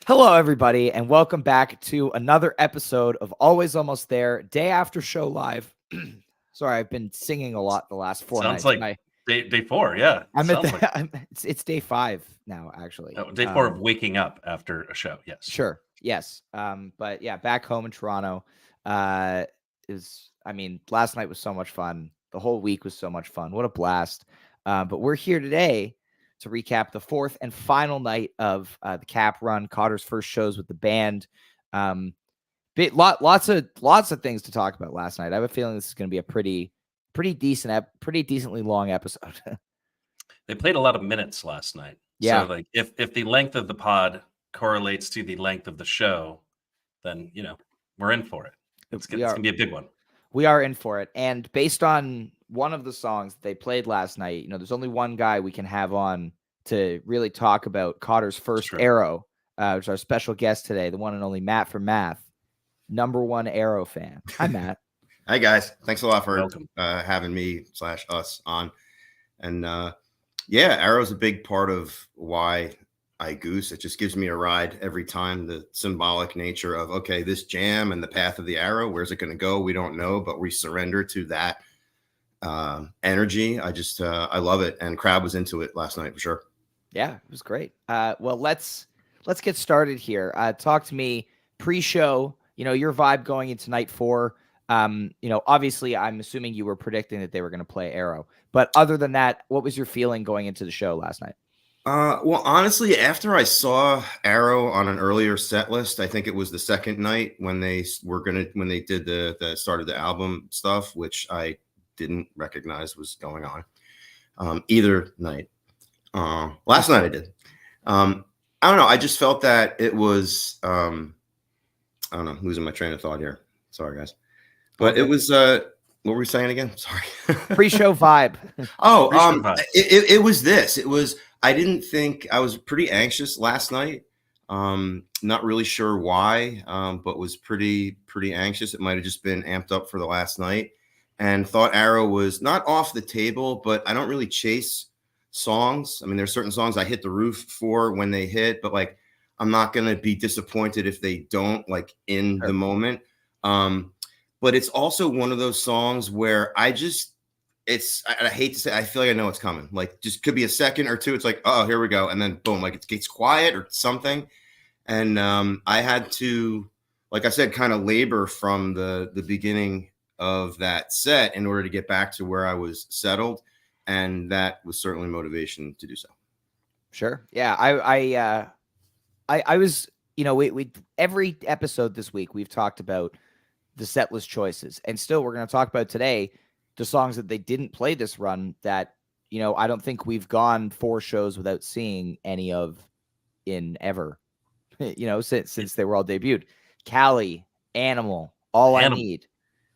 Hello, everybody, and welcome back to another episode of Always Almost There, day after show live. Sorry, I've been singing a lot the last four Sounds nights. like day 4. Yeah, I'm at sounds like it's day 5 now, actually. day 4 of waking up after a show. Yes, Sure, yes. But yeah, back home in Toronto, last night was so much fun. The whole week was so much fun. What a blast! But we're here today to recap the fourth and final night of the Cap Run, Cotter's first shows with the band. Lots of things to talk about last night. I have a feeling this is going to be a pretty decently long episode. they played a lot of minutes last night. Yeah. So like if the length of the pod correlates to the length of the show, then we're in for it. It's gonna be a big one. We are in for it. And based on one of the songs they played last night, there's only one guy we can have on to really talk about Cotter's first Arrow, which is our special guest today, the one and only Matt from Math, #1 Arrow fan. Hi, Matt. Hi, guys. Thanks a lot for having me / us on. And Arrow's a big part of why I Goose. It just gives me a ride every time. The symbolic nature of, okay, this jam and the path of the arrow, where's it going to go? We don't know, but we surrender to that energy. I love it. And crowd was into it last night for sure. Yeah, it was great. Well, let's get started here. Talk to me pre-show, your vibe going into night 4. Obviously I'm assuming you were predicting that they were going to play Arrow, but other than that, what was your feeling going into the show last night? Well, honestly, after I saw Arrow on an earlier set list, I think it was the second night when they did the start of the album stuff, which I didn't recognize was going on either night. Last night I did. I don't know. I just felt that it was, I don't know, losing my train of thought here. Sorry, guys. But it was, what were we saying again? Sorry. Pre-show vibe. It was this. It was, I didn't think, I was pretty anxious last night. Not really sure why, but was pretty anxious. It might have just been amped up for the last night, and thought Arrow was not off the table, but I don't really chase songs. I mean, there's certain songs I hit the roof for when they hit, but like, I'm not going to be disappointed if they don't, like, in the moment. But it's also one of those songs where I hate to say, I feel like I know it's coming. Like, just could be a second or two. It's like, oh, here we go. And then boom, like it gets quiet or something. And I had to, like I said, kind of labor from the beginning of that set in order to get back to where I was settled. And that was certainly motivation to do so. Sure. Yeah. I was, we every episode this week, we've talked about the set list choices, and still we're going to talk about today the songs that they didn't play this run that, I don't think we've gone 4 shows without seeing any of in ever, since they were all debuted. Cali, Animal, All I Need,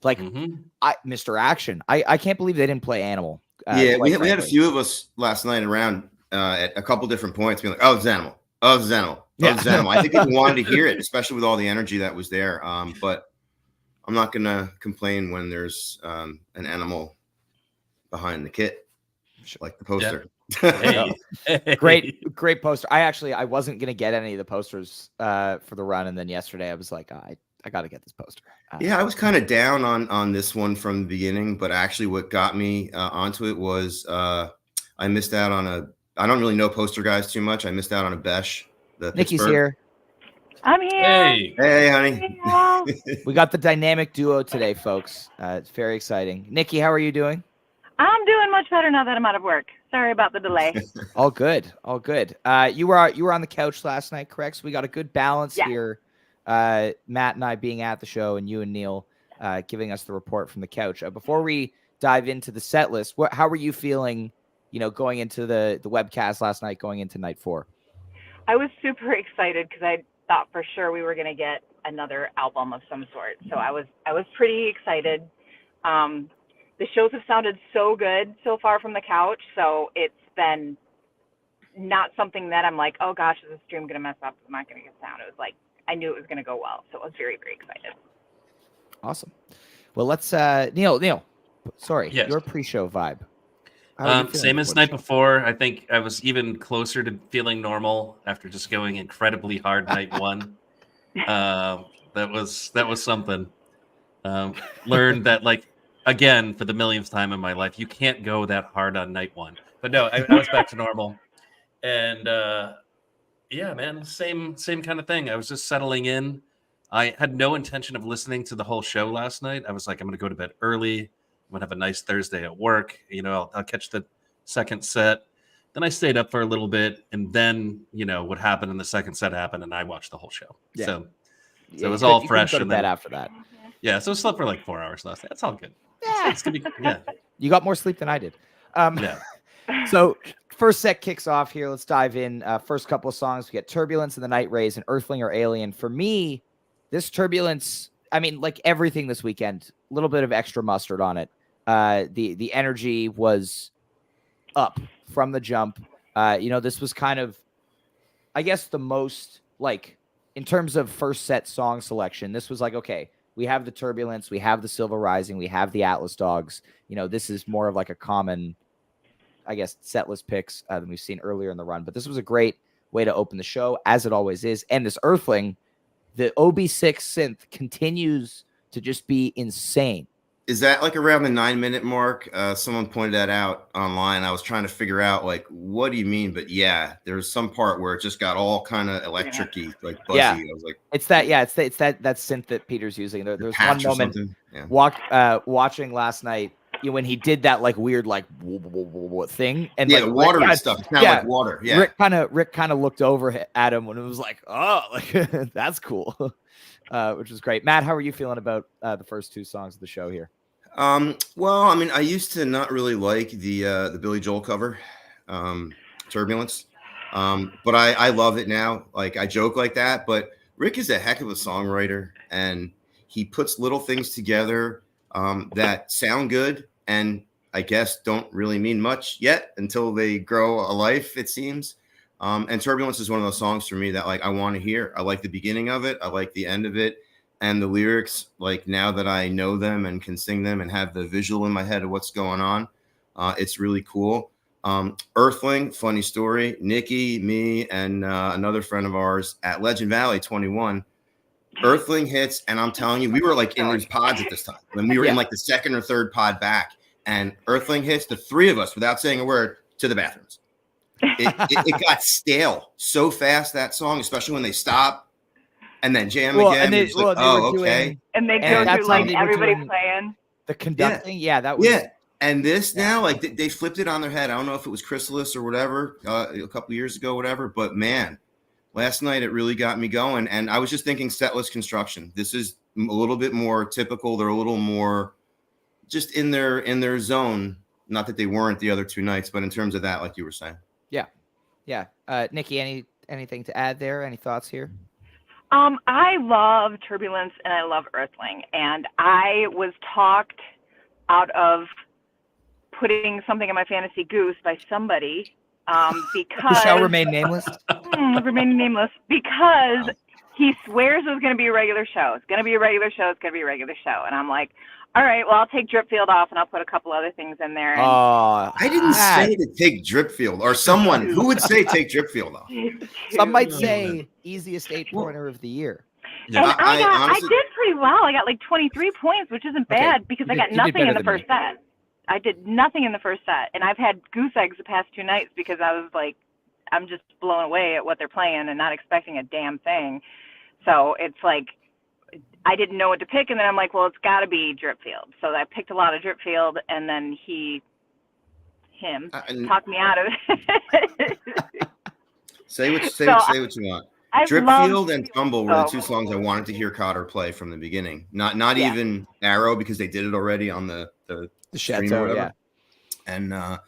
like Mr. Action. I can't believe they didn't play Animal. We had a few of us last night around at a couple different points being like, oh, it's Animal. Oh, it's Animal. Oh, it's Animal. I think people wanted to hear it, especially with all the energy that was there. But I'm not going to complain when there's an animal behind the kit, like the poster. Yeah. Hey. Great poster. I wasn't going to get any of the posters for the run. And then yesterday I was like, I got to get this poster. I was kind of down on this one from the beginning, but actually what got me onto it was I missed out on I don't really know poster guys too much. I missed out on a Besh. Nikki's here. I'm here. Hey, honey. We got the dynamic duo today, folks. It's very exciting. Nikki, how are you doing? I'm doing much better now that I'm out of work. Sorry about the delay. All good. You were on the couch last night, correct? So we got a good balance here. Matt and I being at the show, and you and Neil giving us the report from the couch. Before we dive into the set list, how were you feeling, going into the webcast last night, going into night 4? I was super excited because I thought for sure we were going to get another album of some sort. So I was pretty excited. The shows have sounded so good so far from the couch. So it's been not something that I'm like, oh gosh, is this stream going to mess up? I'm not going to get sound. It was like, I knew it was going to go well. So I was very, very excited. Awesome. Well, let's, Neil, sorry, yes. Your pre-show vibe. are you feeling Same as before the night show? before. I think I was even closer to feeling normal after just going incredibly hard night one. That was something. Learned that, like, again, for the millionth time in my life, you can't go that hard on night one. But no, I was back to normal, and yeah, man, same kind of thing. I was just settling in. I had no intention of listening to the whole show last night. I was like, I'm going to go to bed early. I'm going to have a nice Thursday at work. You know, I'll catch the second set. Then I stayed up for a little bit, and then, you know, what happened in the second set happened, and I watched the whole show. Yeah. So Yeah, it was you all couldn't fresh. go to And bed then, after that. yeah, so I slept for like 4 hours last night. That's all good. Yeah. It's gonna be, yeah. You got more sleep than I did. Yeah. So first set kicks off here. Let's dive in. First couple of songs. We get Turbulence and the Night Rays and Earthling or Alien. For me, this Turbulence, I mean, like everything this weekend, a little bit of extra mustard on it. The energy was up from the jump. You know, this was kind of, I guess, the most, like, in terms of first set song selection, this was like, okay, we have the Turbulence, we have the Silver Rising, we have the Atlas Dogs. You know, this is more of like a common, I guess, set list picks than we've seen earlier in the run. But this was a great way to open the show, as it always is. And this Earthling, the OB6 synth continues to just be insane. Is that like around the 9-minute mark? Someone pointed that out online. I was trying to figure out, like, what do you mean? But yeah, there's some part where it just got all kind of electric-y, like buzzy. Yeah. I was like, It's that, yeah, it's that synth that Peter's using. There's one moment watching last night, you know, when he did that like weird like thing, and yeah, like the water Rick, and stuff. It's kind of like water. Yeah, Rick kind of looked over at him when it was like, oh, like that's cool, which was great. Matt, how are you feeling about the first two songs of the show here? Well, I mean, I used to not really like the Billy Joel cover, Turbulence, but I love it now. Like, I joke like that, but Rick is a heck of a songwriter, and he puts little things together that sound good, and I guess don't really mean much yet until they grow a life, it seems. And Turbulence is one of those songs for me that, like, I want to hear. I like the beginning of it. I like the end of it. And the lyrics, like, now that I know them and can sing them and have the visual in my head of what's going on, it's really cool. Earthling, funny story. Nikki, me, and another friend of ours at Legend Valley 21. Earthling hits, and I'm telling you, we were like in these pods at this time. When we were in like the second or third pod back, and Earthling hits, the three of us, without saying a word, to the bathrooms. It got stale so fast, that song, especially when they stop. And then jam again. And they, like, okay. And they go through like everybody playing the conducting. Yeah, that was. Yeah, and this now, like, they flipped it on their head. I don't know if it was Chrysalis or whatever a couple years ago, whatever. But man, last night it really got me going. And I was just thinking setlist construction. This is a little bit more typical. They're a little more just in their zone. Not that they weren't the other two nights, but in terms of that, like you were saying. Yeah. Nikki, anything to add there? Any thoughts here? I love Turbulence and I love Earthling, and I was talked out of putting something in my fantasy Goose by somebody because shall remain nameless. Remaining nameless, because he swears it was going to be a regular show. It's going to be a regular show. It's going to be a regular show, and I'm like, all right, well, I'll take Dripfield off and I'll put a couple other things in there. I didn't say to take Dripfield, or someone who would say take Dripfield off. Some might say easiest 8-pointer of the year. Yeah. And I did pretty well. I got like 23 points, which isn't bad because I got nothing in the first set. I did nothing in the first set, and I've had goose eggs the past 2 nights because I was like, I'm just blown away at what they're playing and not expecting a damn thing. So it's like, I didn't know what to pick, and then I'm like, well, it's got to be Dripfield. So I picked a lot of Dripfield, and then him talked me out of it. Say what you want. Dripfield and Tumble were the two songs I wanted to hear Cotter play from the beginning. Not even Arrow, because they did it already on the Chateau, yeah. And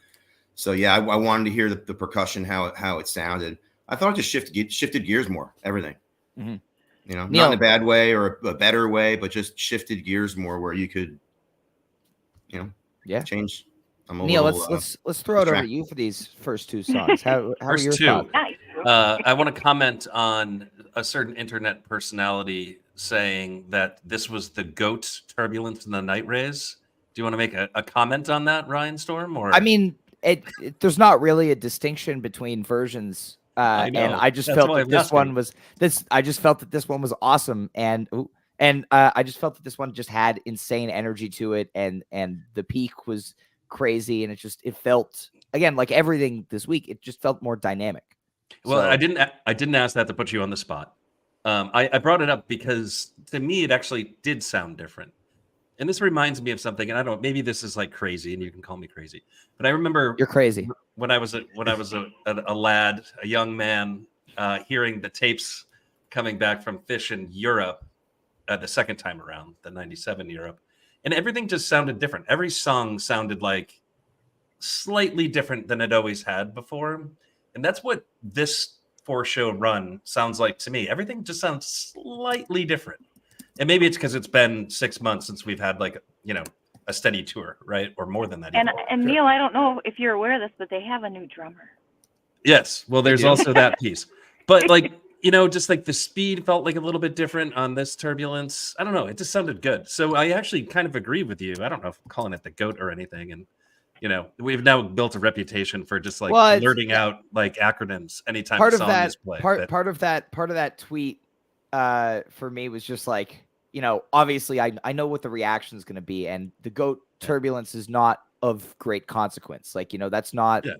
so yeah, I wanted to hear the percussion, how it sounded. I thought it just shifted gears more, everything. Mm-hmm. You know, Neil, not in a bad way or a better way, but just shifted gears more where you could, change. Neil, let's throw it over to you for these first two songs. How are your thoughts? I want to comment on a certain internet personality saying that this was the GOAT Turbulence and the Night Rays. Do you want to make a comment on that, Ryan Storm? Or I mean, there's not really a distinction between versions. I know. And I just That's felt why that I'm this asking. one was this. I just felt that this one was awesome, and I just felt that this one just had insane energy to it, and the peak was crazy, and it felt again like everything this week. It just felt more dynamic. Well, So, I didn't ask that to put you on the spot. I brought it up because to me it actually did sound different. And this reminds me of something, and I don't. Maybe this is like crazy, and you can call me crazy. But I remember you're crazy. when I was a lad, a young man, hearing the tapes coming back from Fish in Europe the second time around, the '97 Europe, and everything just sounded different. Every song sounded like slightly different than it always had before, and that's what this 4-show run sounds like to me. Everything just sounds slightly different. And maybe it's because it's been 6 months since we've had a steady tour, right? Or more than that. And even. and Neil, I don't know if you're aware of this, but they have a new drummer. Yes. Well, there's do. also that piece. But just like the speed felt like a little bit different on this Turbulence. I don't know. It just sounded good. So I actually kind of agree with you. I don't know if I'm calling it the GOAT or anything. And we've now built a reputation for just blurting out like acronyms anytime Part a of song that is played. part of that tweet for me was just like, obviously I know what the reaction is going to be, and the GOAT Turbulence is not of great consequence. Like, that's not, a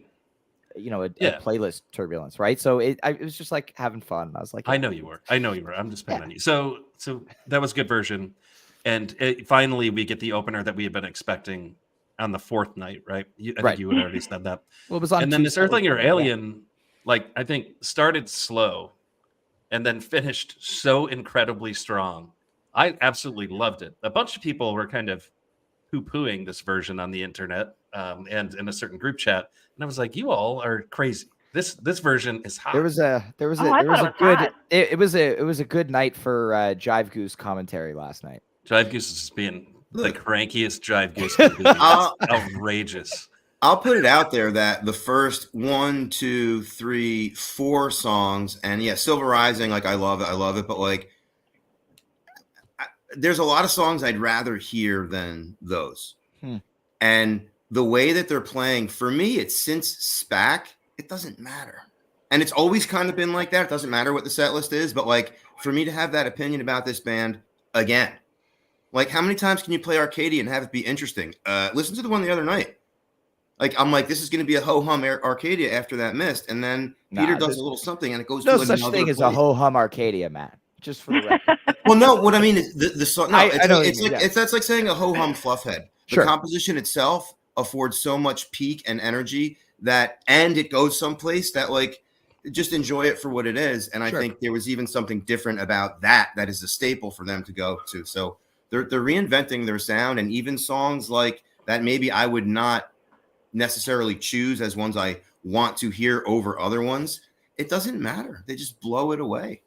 playlist Turbulence, right? So it was just like having fun. I was like, I know you were. I'm just picking on you. So that was a good version. And finally, we get the opener that we had been expecting on the fourth night, right? I think you had already said that. Well, it was on and then this Tuesday. Earthling or Alien, I think started slow and then finished so incredibly strong. I absolutely loved it. A bunch of people were kind of poo-pooing this version on the internet and in a certain group chat, and I was like, "You all are crazy. This version is hot." There was a good night for Jive Goose commentary last night. Jive Goose is just being the crankiest Jive Goose can be. It's outrageous. I'll put it out there that the first 1, 2, 3, 4 songs, and Silver Rising, I love it, but there's a lot of songs I'd rather hear than those. And the way that they're playing, for me, it's since SPAC, it doesn't matter. And it's always kind of been like that. It doesn't matter what the set list is, but for me to have that opinion about this band again, how many times can you play Arcadia and have it be interesting? Listen to the one the other night. I'm like, this is going to be a ho-hum Arcadia after that missed. And then Peter does a little something and it goes to another such thing as a ho-hum Arcadia, Matt. Just for the record. Well, no, what I mean is the song. No, that's like saying a ho-hum fluffhead. The Sure. composition itself affords so much peak and energy and it goes someplace that just enjoy it for what it is. And I think there was even something different about that is a staple for them to go to. So they're reinventing their sound, and even songs like that maybe I would not necessarily choose as ones I want to hear over other ones. It doesn't matter. They just blow it away.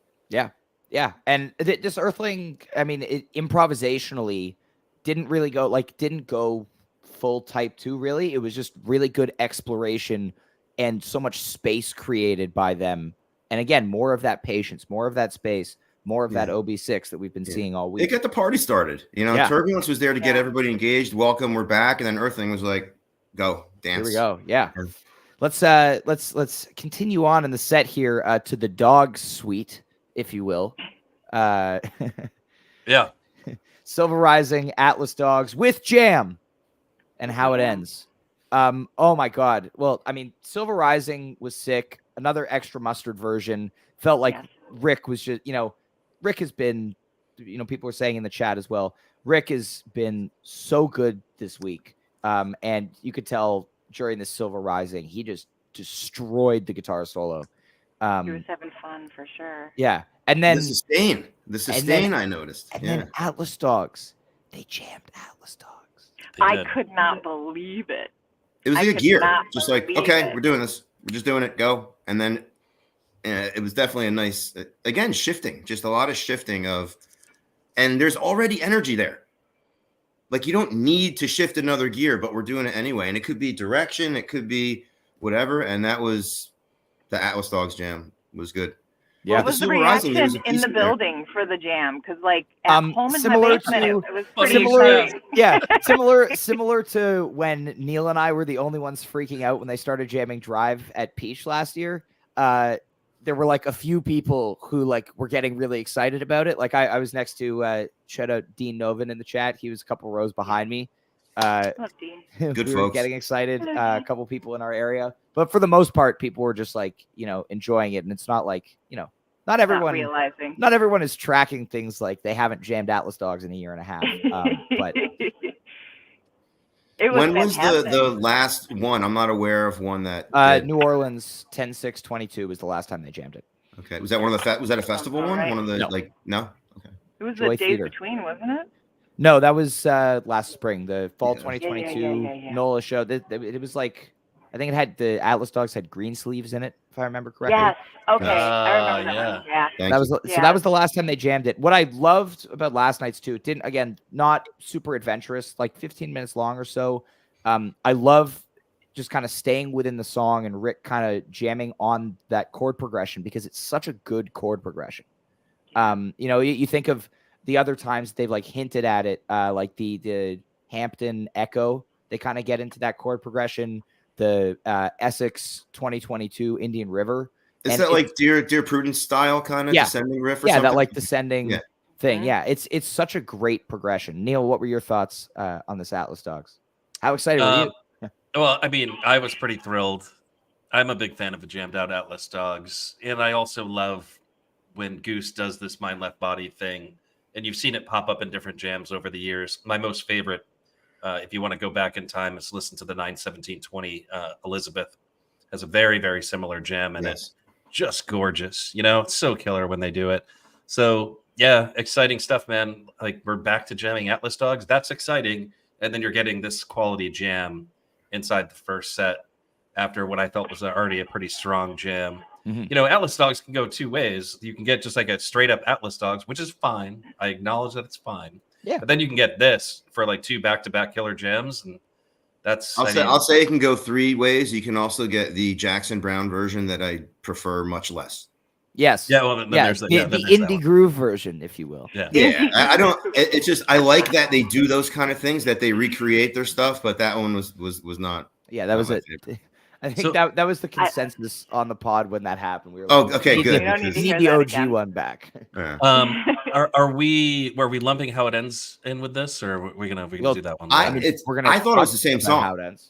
Yeah. And this Earthling, I mean, improvisationally didn't go full type 2, really. It was just really good exploration and so much space created by them. And again, more of that patience, more of that space, more of that OB6 that we've been seeing all week. It got the party started. Turbulence was there to get everybody engaged. Welcome, we're back. And then Earthling was like, go, dance. Here we go. Yeah. Let's continue on in the set here to the dog suite, if you will. Yeah. Silver Rising, Atlas Dogs with Jam, and how it ends. Oh my God. Well, I mean, Silver Rising was sick. Another extra mustard version. Felt like Rick was just, Rick has been, people were saying in the chat as well, Rick has been so good this week. And you could tell during the Silver Rising, he just destroyed the guitar solo. He was having fun for sure. Yeah. And then the sustain I noticed. And then Atlas Dogs. They jammed Atlas Dogs. I could not believe it. It was a gear. Just we're doing this. We're just doing it. Go. And then it was definitely a nice, again, shifting. Just a lot of shifting and there's already energy there. You don't need to shift another gear, but we're doing it anyway. And it could be direction. It could be whatever. And that was the Atlas Dogs jam was good. Yeah. What was the Silver Rising, there was reaction a in piece the in there. building for the jam? Because like at home in similar my basement, to- it was Funny pretty you should exciting. Yeah, similar to when Neil and I were the only ones freaking out when they started jamming Drive at Peach last year. There were like a few people who like were getting really excited about it. Like I was next to shout out Dean Novin in the chat. He was a couple rows behind me. Love Dean. Good we were folks. getting excited. Hello, A Dean. couple people in our area, but for the most part, people were just like enjoying it. And it's not like not Not everyone. realizing. Not everyone is tracking things like they haven't jammed Atlas Dogs in a year and a half. But it was When was fantastic. the last one? I'm not aware of one that. New Orleans 10/6/22 was the last time they jammed it. Okay, was that one of the? Was that a festival Sounds one? alright. One of the No. No. Okay. It was Joy the days Theater. between, wasn't it? No, that was last spring, the fall Yeah. 2022 Yeah. NOLA show. It was like, I think it had the Atlas Dogs had green sleeves in it, if I remember correctly. Yes. Okay. I remember that yeah. one. Yeah. Thank That you. was so Yeah. that was the last time they jammed it. What I loved about last night's too, it didn't, again, not super adventurous, like 15 minutes long or so. I love just kind of staying within the song and Rick kind of jamming on that chord progression because it's such a good chord progression. You think of the other times they've like hinted at it, like the Hampton Echo, they kind of get into that chord progression. The Essex 2022 Indian River. Is And that like Dear Prudence style kind of Yeah. descending riff or yeah, something? that like descending Yeah. thing. Mhm. Yeah, it's such a great progression. Neil, what were your thoughts on this Atlas Dogs? How excited were you? Well, I mean, I was pretty thrilled. I'm a big fan of the jammed out Atlas Dogs, and I also love when Goose does this mind left body thing, and you've seen it pop up in different jams over the years. My most favorite, if you want to go back in time, is listen to the 9/17/20. Elizabeth has a very, very similar jam, and it's just gorgeous. It's so killer when they do it. So yeah, exciting stuff, man. Like we're back to jamming Atlas Dogs. That's exciting. And then you're getting this quality jam inside the first set after what I felt was already a pretty strong jam. Mhm. Atlas Dogs can go two ways. You can get just like a straight up Atlas Dogs, which is fine. I acknowledge that it's fine. Yeah. But then you can get this for like two back-to-back killer jams, and that's I'll say it can go three ways. You can also get the Jackson Brown version that I prefer much less. Yes. Yeah, well, then there's the then there's that indie one. groove version, if you will. Yeah. Yeah, I don't. It's just I like that they do those kind of things, that they recreate their stuff. But that one was not. Yeah, that was my it. favorite. I think So- that was the consensus on the pod when that happened. We were Oh, like, okay, we good. We don't need to need hear the that OG again. one back. Yeah. Were we lumping How It Ends in with this, or are we gonna Well, do that one? I later? mean, I thought it was the same talk about song. How it ends.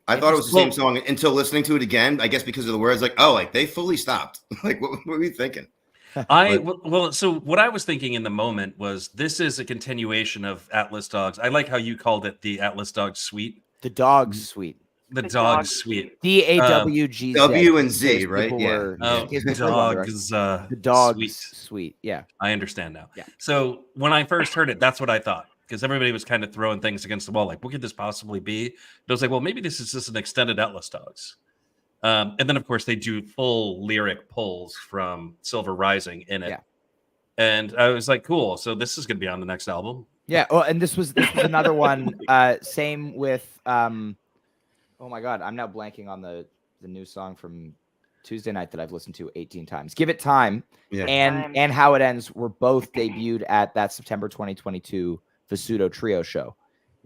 I thought it was the Well- same song until listening to it again. I guess because of the words, like, oh, like they fully stopped. Like, what were you thinking? So what I was thinking in the moment was this is a continuation of Atlas Dogs. I like how you called it the Atlas Dogs Suite, The Dog's Suite. the The Dog Dog Suite. DAWGZ. W and in Z, case right? people Yeah. were- Oh, in case people were wondering. Dogs. The Dog's Suite. Suite. Yeah. I understand now. Yeah. So when I first heard it, that's what I thought, because everybody was kind of throwing things against the wall, like, what could this possibly be? And I was like, well, maybe this is just an extended Atlas Dogs. And then, of course, they do full lyric pulls from Silver Rising in it. Yeah. And I was like, cool. So this is going to be on the next album. Yeah. Oh, and this was another one. Same with oh my god, I'm now blanking on the new song from Tuesday night that I've listened to 18 times. Give It Time. Yeah. Time. And How It Ends were both debuted at that September 2022 Visuto Trio show.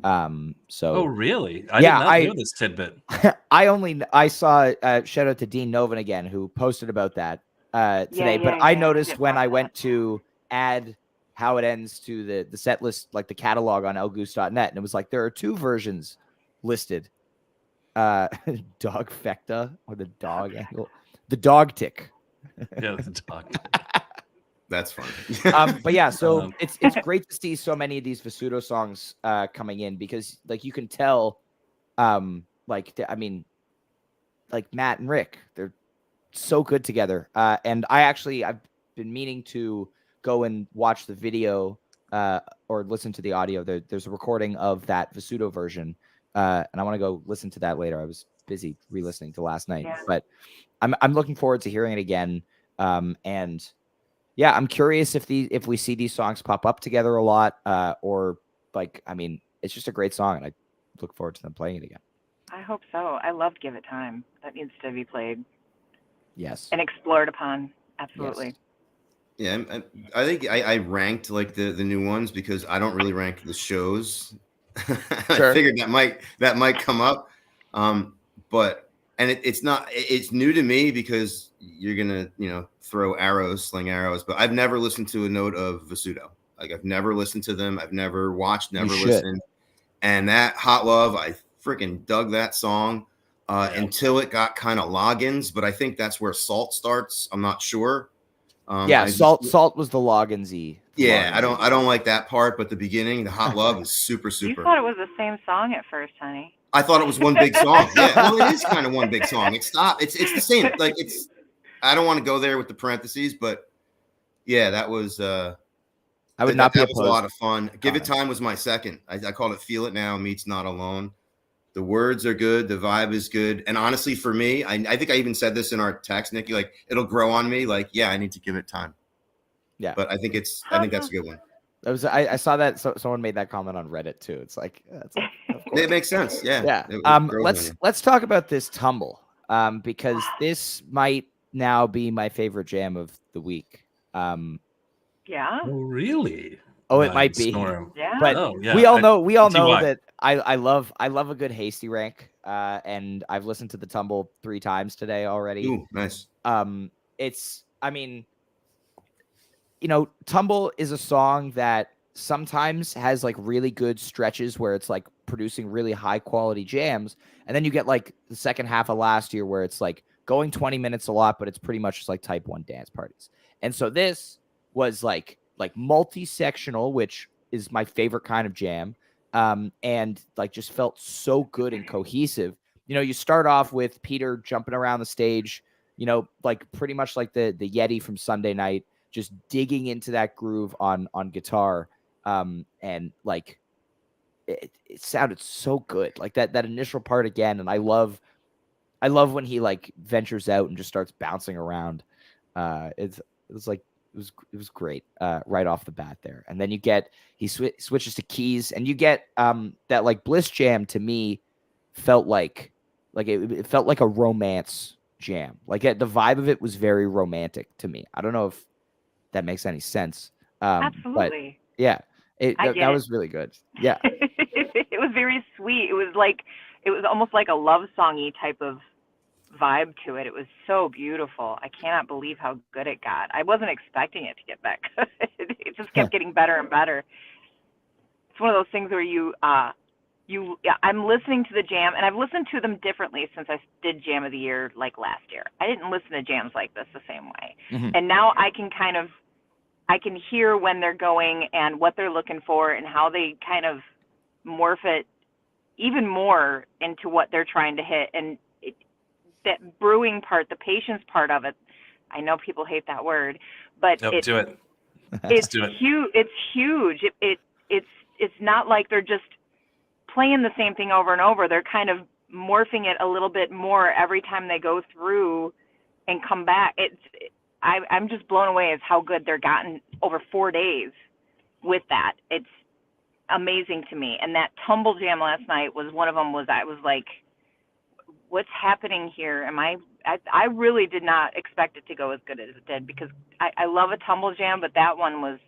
So Oh, really? I Yeah, did not know this tidbit. I saw shout out to Dean Novin again, who posted about that today. But I noticed did when watch I that. went to add How It Ends to the set list, like the catalog on elgoose.net, and it was like there are two versions listed. Dog Fecta or the dog angle. The dog tick. Yeah, the dog. That's fun. But yeah, so Um, it's great to see so many of these Visuto songs coming in, because like you can tell, like Matt and Rick, they're so good together. And I've been meaning to go and watch the video or listen to the audio. There's a recording of that Visuto version, and I want to go listen to that later. I was busy re-listening to last night, Yeah. but I'm looking forward to hearing it again. And yeah, I'm curious if we see these songs pop up together a lot, or like, I mean, it's just a great song, and I look forward to them playing it again. I hope so. I loved Give It Time. That needs to be played Yes. and explored upon. Absolutely. Yeah, I think I ranked like the new ones because I don't really rank the shows. I Sure. figured that might come up, but it's not it's new to me because you're gonna throw arrows, sling arrows, but I've never listened to a note of Vasudo. Like I've never listened to them. I've never watched, You never should. listened. And that Hot Love, I freaking dug that song until it got kind of logins, but I think that's where Salt starts. I'm not sure. Yeah, Salt was the Loggins-y. Yeah, I don't like that part, but the beginning, the Hot Love is super. You thought it was the same song at first, honey. I thought it was one big song. Yeah, well, it is kind of one big song. It's the same. Like I don't want to go there with the parentheses, but yeah, that was I would not be that was opposed. a lot of fun. Give It Time was my second. I called it Feel It Now meets Not Alone. The words are good, the vibe is good, and honestly, for me, I think I even said this in our text, Nikki. Like it'll grow on me. Like yeah, I need to give it time. Yeah, but I think that's a good one. I saw that someone made that comment on Reddit too. It's like, of course. It makes sense. Yeah. Yeah. Let's talk about this tumble. Because this might now be my favorite jam of the week. Yeah. Oh, really? Oh, it might be. Storm. Yeah. But yeah. we all know why. that I love a good hasty rank. And I've listened to the tumble 3 times today already. Ooh, nice. Tumble is a song that sometimes has like really good stretches where it's like producing really high quality jams. And then you get like the second half of last year where it's like going 20 minutes a lot, but it's pretty much just like type 1 dance parties. And so this was like multi-sectional, which is my favorite kind of jam. And like just felt so good and cohesive. You start off with Peter jumping around the stage, like pretty much like the Yeti from Sunday Night, just digging into that groove on guitar. And like it sounded so good. Like that initial part again. And I love when he like ventures out and just starts bouncing around. It was great right off the bat there. And then he switches to keys, and you get that like Bliss jam to me felt like it felt like a romance jam. Like the vibe of it was very romantic to me. I don't know if that makes any sense. Absolutely. But yeah, that was really good. Yeah. It was very sweet. It was almost like a love songy type of vibe to it. It was so beautiful. I cannot believe how good it got. I wasn't expecting it to get that good. It just kept getting better and better. It's one of those things where I'm listening to the jam, and I've listened to them differently since I did Jam of the Year like last year. I didn't listen to jams like this the same way. Mm-hmm. And now I can hear when they're going and what they're looking for and how they kind of morph it even more into what they're trying to hit. And that brewing part, the patience part of it, I know people hate that word, but do it. It's do it. huge. It's huge. It's not like they're just playing the same thing over and over. They're kind of morphing it a little bit more every time they go through and come back. I'm just blown away as how good they're gotten over 4 days with that. It's amazing to me. And that tumble jam last night was one of them. I was like, what's happening here? I really did not expect it to go as good as it did, because I love a tumble jam, but that one was.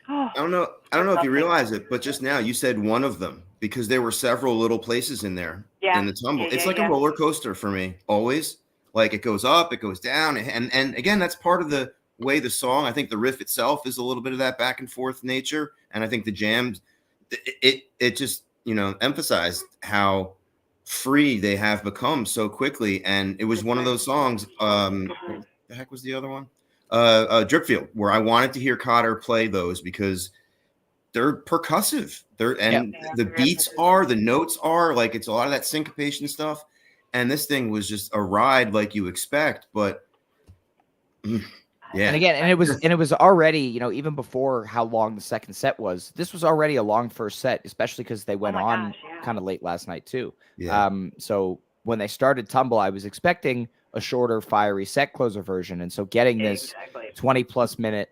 I don't know if you realize it, but just now you said one of them, because there were several little places in there in the tumble. It's like a roller coaster for me, always. Like it goes up, it goes down, and again, that's part of the way the song. I think the riff itself is a little bit of that back and forth nature, and I think the jams, it just emphasized how free they have become so quickly. And it was one of those songs. What the heck was the other one? Dripfield, where I wanted to hear Cotter play those because they're percussive. The beats are, the notes are, like it's a lot of that syncopation stuff. And this thing was just a ride like you expect, but yeah. And again, and it was already, even before how long the second set was, this was already a long first set, especially because they went on kind of late last night too. Yeah. So when they started Tumble, I was expecting a shorter, fiery set closer version. And so getting this 20+ minute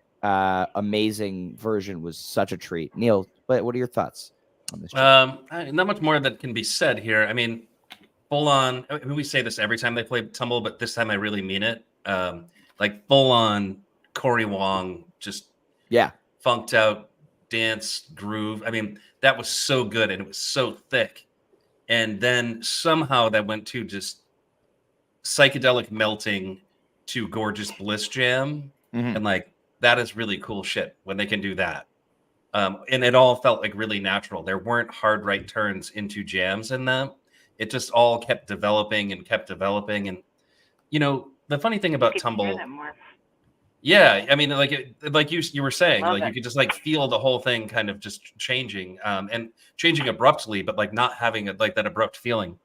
amazing version was such a treat. Neil, what are your thoughts on this? Not much more that can be said here. I mean, full on, we say this every time they play Tumble, but this time I really mean it. Like full on Corey Wong just Yeah. funked out dance groove. I mean, that was so good and it was so thick. And then somehow that went to just psychedelic melting to Gorgeous Bliss Jam. Mhm. And like, that is really cool shit when they can do that. And it all felt like really natural. There weren't hard right turns into jams in them. It just all kept developing and kept developing. And, you know, the funny thing about You could hear Tumble, them more. yeah, I mean, like you were saying, Love like you it. could just like feel the whole thing kind of just changing, and changing abruptly, but like not having like that abrupt feeling.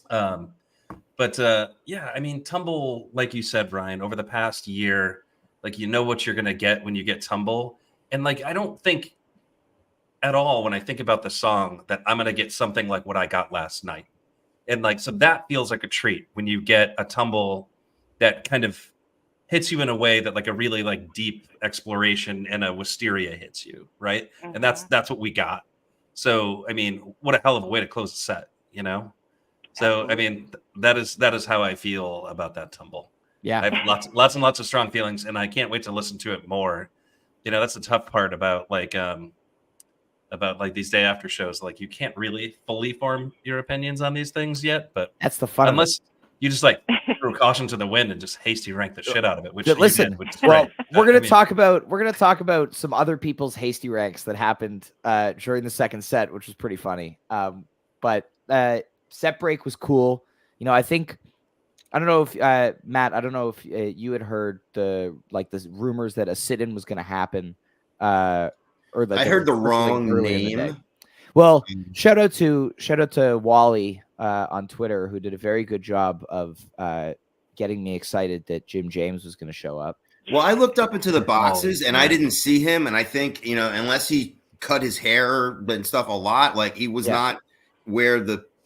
But yeah, I mean, Tumble, like you said, Ryan, over the past year, like you know what you're gonna get when you get Tumble, and like I don't think at all when I think about the song that I'm gonna get something like what I got last night, and like so that feels like a treat when you get a Tumble that kind of hits you in a way that like a really like deep exploration and a wisteria hits you, right? Mm-hmm. And that's what we got. So I mean, what a hell of a way to close the set, you know? So Absolutely. I mean, that is how I feel about that Tumble. Yeah. I have lots and lots of strong feelings, and I can't wait to listen to it more. You know, that's the tough part about like these day after shows. Like you can't really fully form your opinions on these things yet, but That's the fun of it. unless you just like throw caution to the wind and just hasty rank the shit out of it, which But you listen, did, which is well, great. we're gonna I mean, talk about some other people's hasty ranks that happened during the second set, which was pretty funny. But set break was cool. You know, I don't know if Matt, I don't know if you had heard the rumors that a sit-in was going to happen, or like I they heard were the circulating wrong earlier in the day. name. Well, shout out to Wally on Twitter, who did a very good job of getting me excited that Jim James was going to show up. Well, I looked up into the boxes Oh, and man. I didn't see him. And I think, you know, unless he cut his hair and stuff a lot, like he was Yeah. not where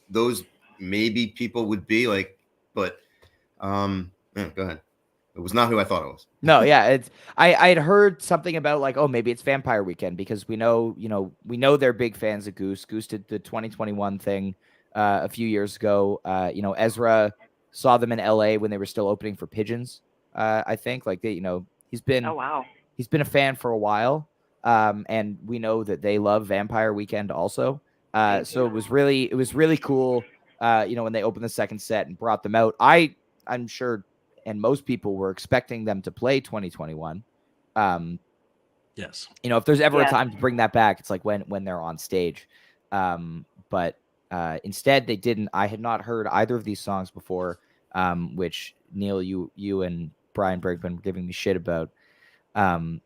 those maybe people would be like, but yeah, go ahead. It was not who I thought it was. No, yeah, it's I had heard something about like, oh, maybe it's Vampire Weekend because we know they're big fans of Goose. Goose did the 2021 thing a few years ago. You know, Ezra saw them in LA when they were still opening for Pigeons. I think like he's been Oh wow. he's been a fan for a while. And we know that they love Vampire Weekend also. So it was really cool. When they opened the second set and brought them out. I'm sure, and most people were expecting them to play 2021. Yes. If there's ever a Yes. time to bring that back, it's like when they're on stage. But instead they didn't. I had not heard either of these songs before, which Neil, you and Brian Bergman were giving me shit about. I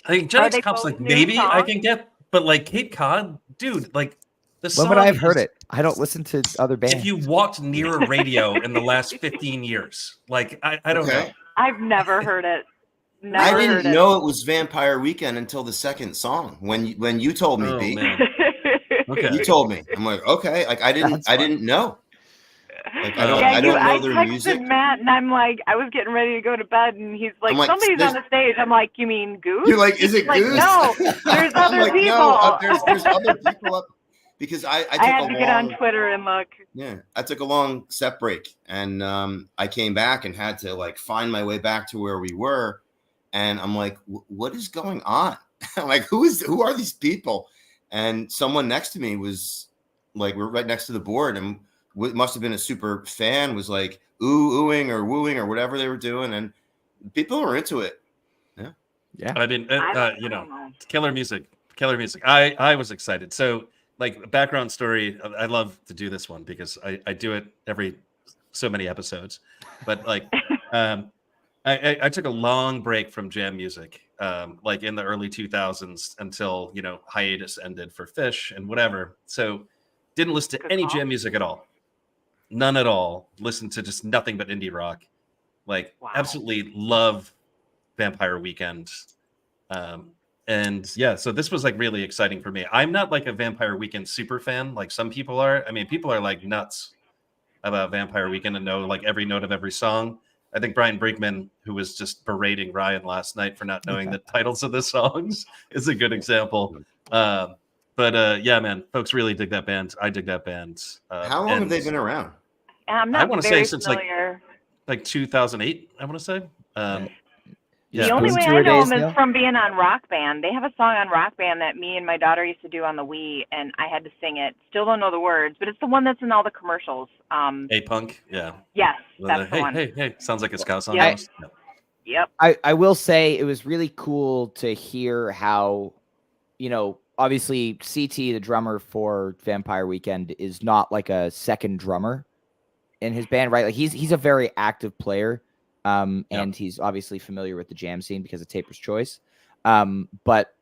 think Are Gen they X Cop's both like new maybe I songs? can get, but like Cape Cod, dude, like the When song. would I have heard is- it? I don't listen to other bands. If you walked near a radio in the last 15 years, like I don't know. I've never heard it. Never I heard didn't it. know it was Vampire Weekend until the second song. When you told me, Oh B, man. Okay. you told me. I'm like, okay, like I That's fine. didn't know. Like I Yeah, don't know I their texted music. Matt and I'm like, I was getting ready to go to bed and he's like, I'm like, somebody's there's- on the stage. I'm like, you mean Goose? You're like, is it He's like, Goose? no, there's I'm other like, people. no, there's other people up because I took I had a to long, get on Twitter and look. Yeah, I took a long set break and I came back and had to like find my way back to where we were. And I'm like, what is going on? I'm like, who are these people? And someone next to me was like, we're right next to the board, and it must have been a super fan, was like oohing or wooing or whatever they were doing, and people were into it. Yeah. I mean, I don't know. killer music. I was excited. So, like, background story. I love to do this one because I do it every so many episodes. But like, I took a long break from jam music, like in the early 2000s until hiatus ended for Fish and whatever. So, didn't listen to Good any call. jam music at all. None at all. Listened to just nothing but indie rock. Like, Wow. absolutely love Vampire Weekend. And yeah, so this was like really exciting for me. I'm not like a Vampire Weekend super fan like some people are. I mean, people are like nuts about Vampire Weekend and know like every note of every song. I think Brian Brinkman, who was just berating Ryan last night for not knowing the titles of the songs, is a good example. But yeah, man, folks really dig that band. I dig that band. How long have they been around? I'm I not wanna say very since, like, familiar. Like 2008, I want to say. Yeah. The only Spoon way Tour I know days, them Neil? is from being on Rock Band. They have a song on Rock Band that me and my daughter used to do on the Wii, and I had to sing it. Still don't know the words, but it's the one that's in all the commercials. A-Punk, yeah. Yes, Well, that's the hey, one. hey, hey. Sounds like a Scout song. Yep. almost. Yeah. Yep. I will say it was really cool to hear how, obviously CT, the drummer for Vampire Weekend, is not like a second drummer in his band, right? Like he's a very active player. And he's obviously familiar with the jam scene because of Taper's Choice. But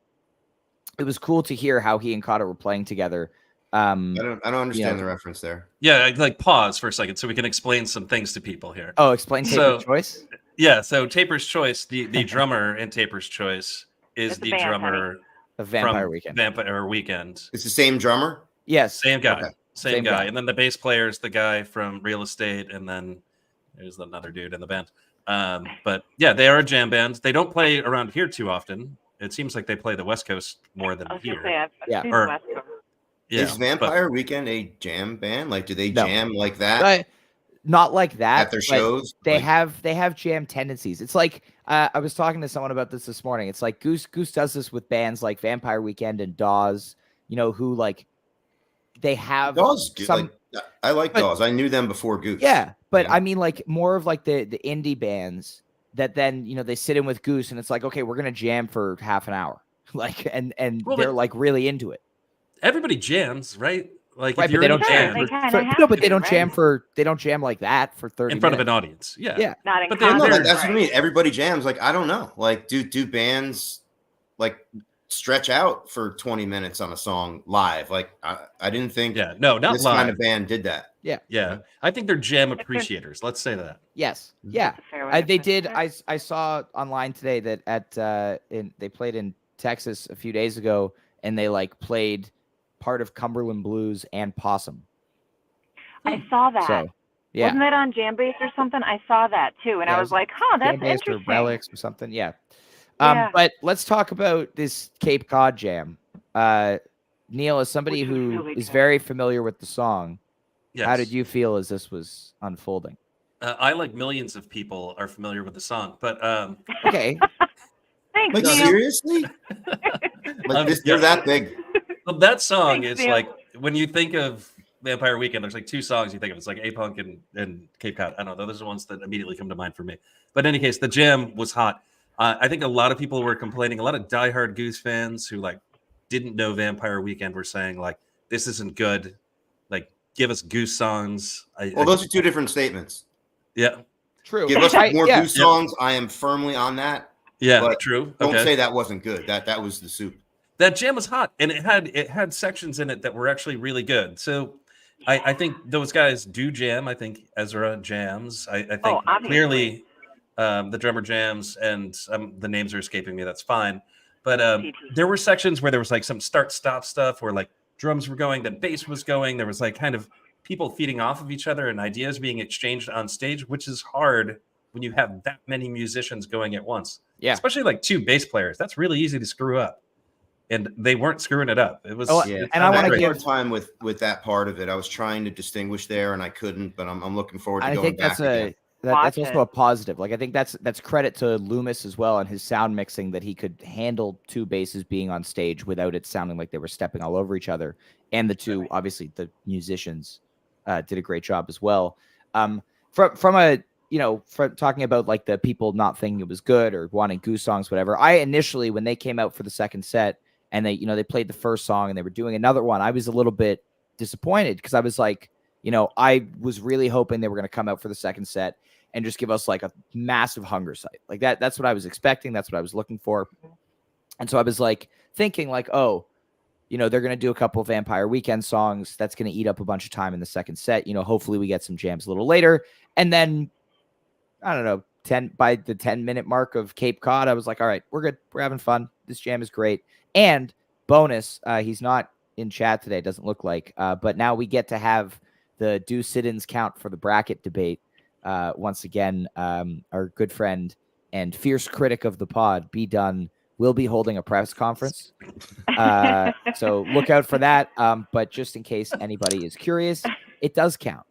it was cool to hear how he and Kata were playing together. I don't understand the reference there. Yeah, like pause for a second so we can explain some things to people here. Oh, explain Taper's Choice? Yeah, so Taper's Choice, the drummer in Taper's Choice is It's a the band, drummer Of Vampire from Weekend. Vampire Weekend. It's the same drummer? Yes. Same guy. Okay. Same guy. And then the bass player is the guy from Real Estate, and then there's another dude in the band. But yeah, they are a jam band. They don't play around here too often. It seems like they play the West Coast more than I was here. gonna say I've Yeah. seen Or- the West Coast. Yeah, Is Vampire Weekend a jam band? Like, do they No. jam like that But not like that. at their but shows? They Like, have jam tendencies. It's like I was talking to someone about this morning. It's like Goose does this with bands like Vampire Weekend and Dawes, who like they have Dawes, some I like but- Dawes. I knew them before Goose. Yeah, but Yeah. I mean like more of like the indie bands that then, they sit in with Goose and it's like, okay, we're going to jam for half an hour. Like and Well, they're but- like really into it. everybody jams, right? Like Right, if but you're they in a don't Sure, jam band they kinda for, have no, but they to, don't right? jam like that for 30 in front of minutes. an audience. Yeah. Yeah. Not in But they- No, concert. that's what I right. mean. Everybody jams. Like, I don't know. Like, do bands like stretch out for 20 minutes on a song live? Like, I didn't think Yeah. No, not this live. kind of band did that. Yeah. I think they're jam appreciators. Let's say that. Yes. Yeah. That's a fair way to They put did. it. I saw online today that they played in Texas a few days ago, and they like played part of Cumberland Blues and Possum. I saw that. So, yeah, Wasn't that on Jambase or something? I saw that too, and Yeah, I it was was like, "Huh, that's Jam-based or interesting." Relics or something. Yeah. Yeah. But let's talk about this Cape Cod jam. Neil, as somebody Which was who really is good. very familiar with the song, Yes. how did you feel as this was unfolding? I like millions of people are familiar with the song, but Okay. Thanks, Like, Neil. seriously? Like, they're that big. well, that song Thanks, is Neil. like when you think of Vampire Weekend, there's like two songs you think of. It's like A-Punk and Cape Cod. I don't know. Those are the ones that immediately come to mind for me. But in any case, the jam was hot. I think a lot of people were complaining. A lot of diehard Goose fans who like didn't know Vampire Weekend were saying like, "This isn't good. Like, give us Goose songs." Well, those are two different statements. Yeah, True. Give us more yeah. Goose songs. I am firmly on that. yeah, But true. Don't Okay. say that wasn't good. That was the soup. That jam was hot, and it had sections in it that were actually really good. So I think those guys do jam. I think Ezra jams. I think obviously. clearly the drummer jams, and the names are escaping me. That's fine. But TT. there were sections where there was like some start-stop stuff where like drums were going, then bass was going. There was like kind of people feeding off of each other and ideas being exchanged on stage, which is hard when you have that many musicians going at once. Yeah. Especially like two bass players. That's really easy to screw up. And they weren't screwing it up. It was, Oh, it and I sounded wanna great. had a give- hard time with that part of it. I was trying to distinguish there, and I couldn't. But I'm looking forward to I going think back that's again. that's Watch also it. a positive. Like I think that's credit to Loomis as well and his sound mixing that he could handle two basses being on stage without it sounding like they were stepping all over each other. And the two, obviously, the musicians did a great job as well. From a from talking about like the people not thinking it was good or wanting Goose songs, whatever. I initially, when they came out for the second set and they played the first song and they were doing another one, I was a little bit disappointed because I was like, I was really hoping they were going to come out for the second set and just give us like a massive hunger site like that. That's what I was expecting. That's what I was looking for. And so I was like thinking like, oh, they're going to do a couple of Vampire Weekend songs. That's going to eat up a bunch of time in the second set. Hopefully we get some jams a little later. And then I don't know, by the 10-minute mark of Cape Cod, I was like, all right, we're good. We're having fun. This jam is great. And bonus, he's not in chat today. Doesn't look like, but now we get to have the do sit-ins count for the bracket debate. Once again, our good friend and fierce critic of the pod, B Dunn, will be holding a press conference. So look out for that. But just in case anybody is curious, it does count.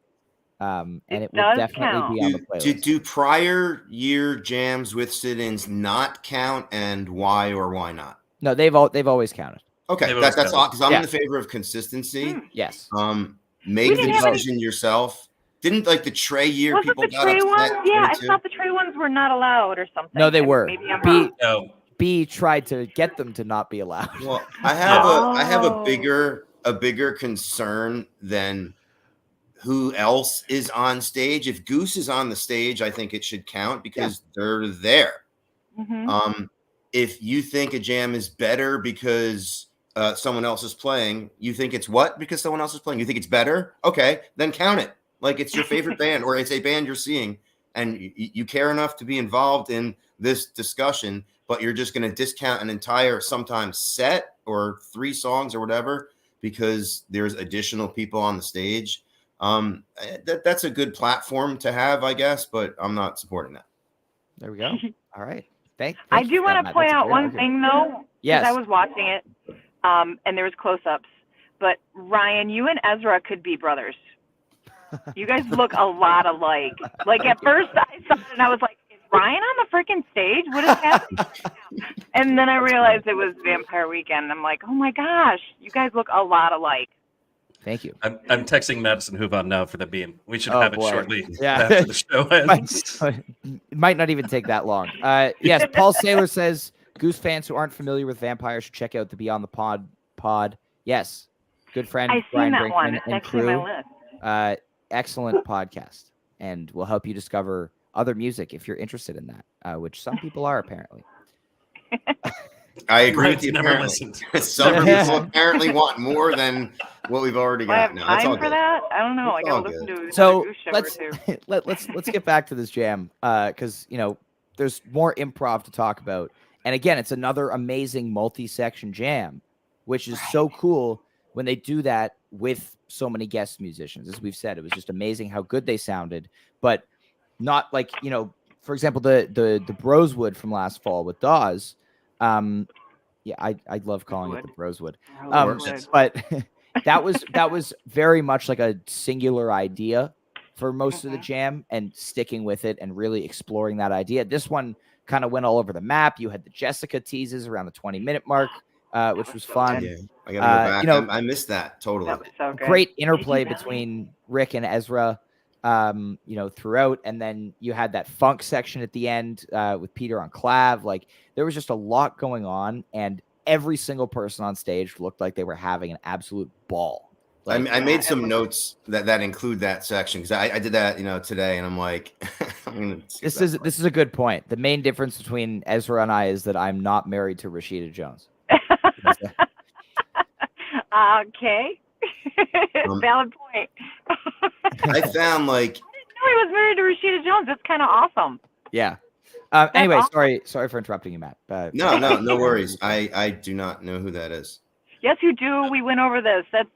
and It it will does definitely count. be on the playlist. Do prior year jams with sit-ins not count, and why or why not? No, they've always counted. Okay, They've always that's all, because I'm Yeah. in the favor of consistency. Yes. Make We the didn't have any- decision yourself. Didn't like the Trey year Was it people the got Trey upset? ones? Yeah, I 22? thought the Trey ones were not allowed or something. No, they were. Maybe I'm wrong. No, B tried to get them to not be allowed. Well, I have a Oh. bigger concern than who else is on stage. If Goose is on the stage, I think it should count because they're there. Mhm. If you think a jam is better because someone else is playing, you think it's what? Because someone else is playing. You think it's better? Okay, then count it. Like it's your favorite band or it's a band you're seeing and you care enough to be involved in this discussion, but you're just going to discount an entire sometimes set or 3 songs or whatever because there's additional people on the stage. That's a good platform to have, I guess, but I'm not supporting that. There we go. All right. Thank I you do for that, want to Matt. point That's a out great one argument. thing though, because Yes. I was watching it, and there was close-ups. But Ryan, you and Ezra could be brothers. You guys look a lot alike. Like at first I saw it and I was like, is Ryan on the freaking stage? What is happening? And then I realized it was Vampire Weekend. I'm like, oh my gosh, you guys look a lot alike. Thank you. I'm texting Madison Hoovan now for the beam. We should Oh, have it boy. shortly Yeah. after the show ends. It might not even take that long. Yes, Paul Saylor says Goose fans who aren't familiar with vampires should check out the Beyond the Pod. Yes, good friend I seen Brian that one. Brinkman It's and actually on crew. my list. Excellent podcast, and will help you discover other music if you're interested in that, which some people are apparently. I agree Ryan's with you. never Apparently, listened. some people apparently want more than what we've already Do I got. have No, that's all time for good. that? I don't know. It's I all gotta listen good. to another So Goose show let's or two. let's get back to this jam because there's more improv to talk about, and again, it's another amazing multi-section jam, which is so cool when they do that with so many guest musicians. As we've said, it was just amazing how good they sounded, but not like for example, the Broswood from last fall with Dawes. Yeah, I love calling it the Broswood. Rosewood. But that was very much like a singular idea for most of the jam and sticking with it and really exploring that idea. This one kind of went all over the map. You had the Jessica teases around the 20-minute mark, which was fun. Yeah, I gotta go back. I missed that totally. That was so good. Great interplay between Rick and Ezra, throughout. And then you had that funk section at the end with Peter on clav. Like there was just a lot going on, and every single person on stage looked like they were having an absolute ball. Like, I made some notes that include that section because I did that today, and I'm like, I'm gonna skip this that is a good point. The main difference between Ezra and I is that I'm not married to Rashida Jones. Okay. Valid point. part. I found like No, he was married to Rashida Jones. That's kind of awesome. Yeah. Anyway, awesome. sorry for interrupting you, Matt. no worries. I do not know who that is. Yes, you do. We went over this. That's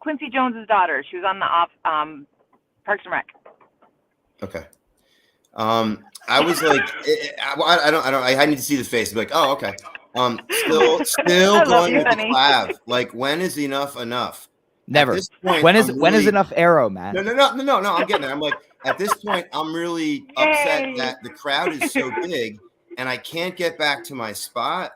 Quincy Jones's daughter. She was on the Parks and Rec. Okay. I was like, I need to see the face. Be like, oh, okay. Still I love going you, with the honey. clav. Like, when is enough enough? Never. At this point, When is really- enough arrow, Matt? No. I'm getting there. I'm like, at this point, I'm really upset Yay. that the crowd is so big and I can't get back to my spot,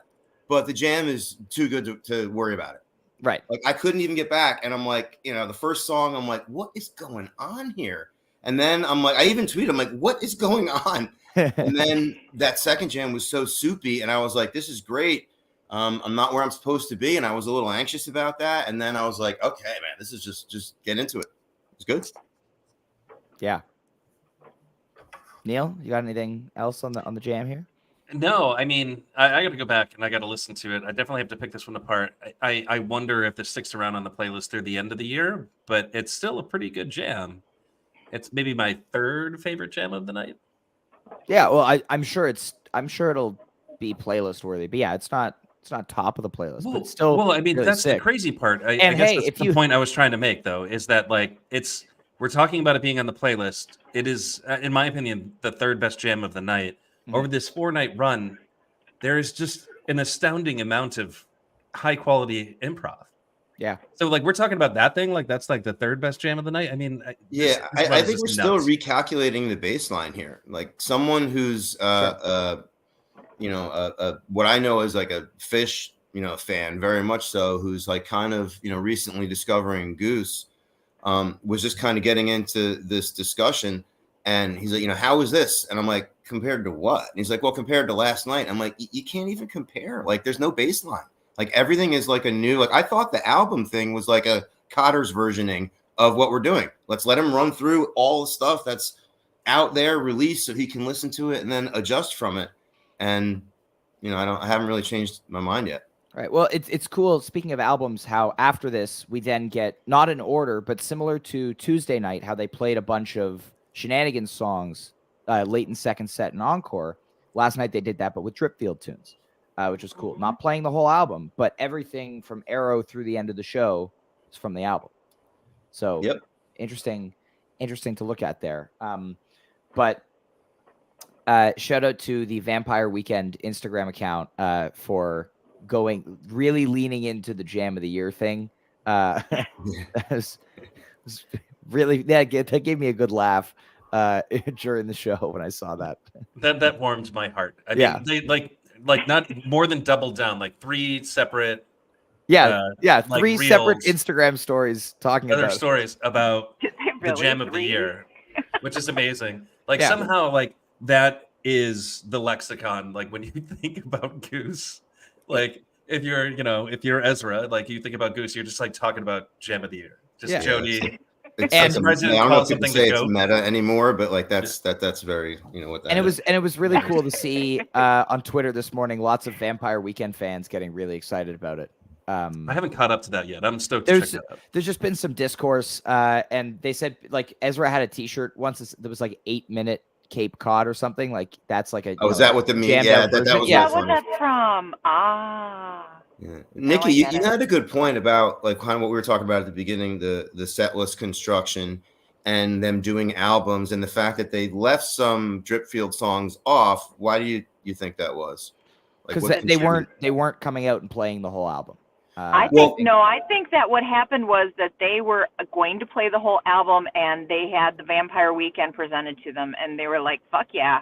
but the jam is too good to worry about it. Right. Like I couldn't even get back. And I'm like, the first song, I'm like, what is going on here? And then I'm like, I even tweeted, I'm like, what is going on? And then that second jam was so soupy. And I was like, this is great. I'm not where I'm supposed to be. And I was a little anxious about that. And then I was like, okay, man, this is just get into it. It's good. Yeah. Neil, you got anything else on the jam here? No, I mean, I got to go back and I got to listen to it. I definitely have to pick this one apart. I wonder if this sticks around on the playlist through the end of the year, but it's still a pretty good jam. It's maybe my third favorite jam of the night. Yeah, well, I'm sure it'll be playlist worthy, but yeah, it's not top of the playlist, but it's still. Well, I mean, really that's sick. the crazy part. I And guess hey, that's if the you- point I was trying to make, though, is that like we're talking about it being on the playlist. It is, in my opinion, the third best jam of the night. Mhm. Over this 4-night run, there is just an astounding amount of high quality improv. Yeah. So like we're talking about that thing, like that's like the third best jam of the night. I mean, this run I is think just we're still nuts. recalculating the baseline here. Like someone who's what I know is like a Fish, fan, very much so, who's like kind of, recently discovering Goose, was just kind of getting into this discussion. And he's like, how is this? And I'm like, compared to what? And he's like, well, compared to last night. I'm like, you can't even compare. Like, there's no baseline. Like, everything is like a new, like, I thought the album thing was like a Cotter's versioning of what we're doing. Let's let him run through all the stuff that's out there, released, so he can listen to it and then adjust from it. And, I haven't really changed my mind yet. Right. Well, it's cool. Speaking of albums, how after this we then get not in order, but similar to Tuesday night, how they played a bunch of Shenanigans songs late in second set and encore. Last night they did that, but with Dripfield tunes, which was cool. Not playing the whole album, but everything from Arrow through the end of the show is from the album. So interesting to look at there. But shout out to the Vampire Weekend Instagram account for really leaning into the Jam of the Year thing. That was really that gave me a good laugh during the show when I saw that. That warmed my heart. I mean, they like not more than doubled down, like 3 separate three like separate reels, Instagram stories talking other about stories about Really? the Jam of the 3? Year, which is amazing. Like Yeah. somehow like that is the lexicon. Like when you think about Goose, like if you're Ezra, like you think about Goose, you're just like talking about Jam of the Year. Just Jody. It's And I surprised you don't didn't know call if people something say the it's goat. meta anymore, but like that's very, what that is. And it was really cool to see on Twitter this morning lots of Vampire Weekend fans getting really excited about it. I haven't caught up to that yet. I'm stoked to check that out. There's just been some discourse, and they said like Ezra had a T-shirt once that was like 8-minute Cape Cod or something. Like that's like a is that what the meme? Yeah, that was Is that what that's from? Yeah. Nikki, you had a good point about like kind of what we were talking about at the beginning, the set list construction and them doing albums, and the fact that they left some Dripfield songs off. Why do you think that was? Because they weren't coming out and playing the whole album. I think that what happened was that they were going to play the whole album, and they had the Vampire Weekend presented to them, and they were like, "Fuck yeah,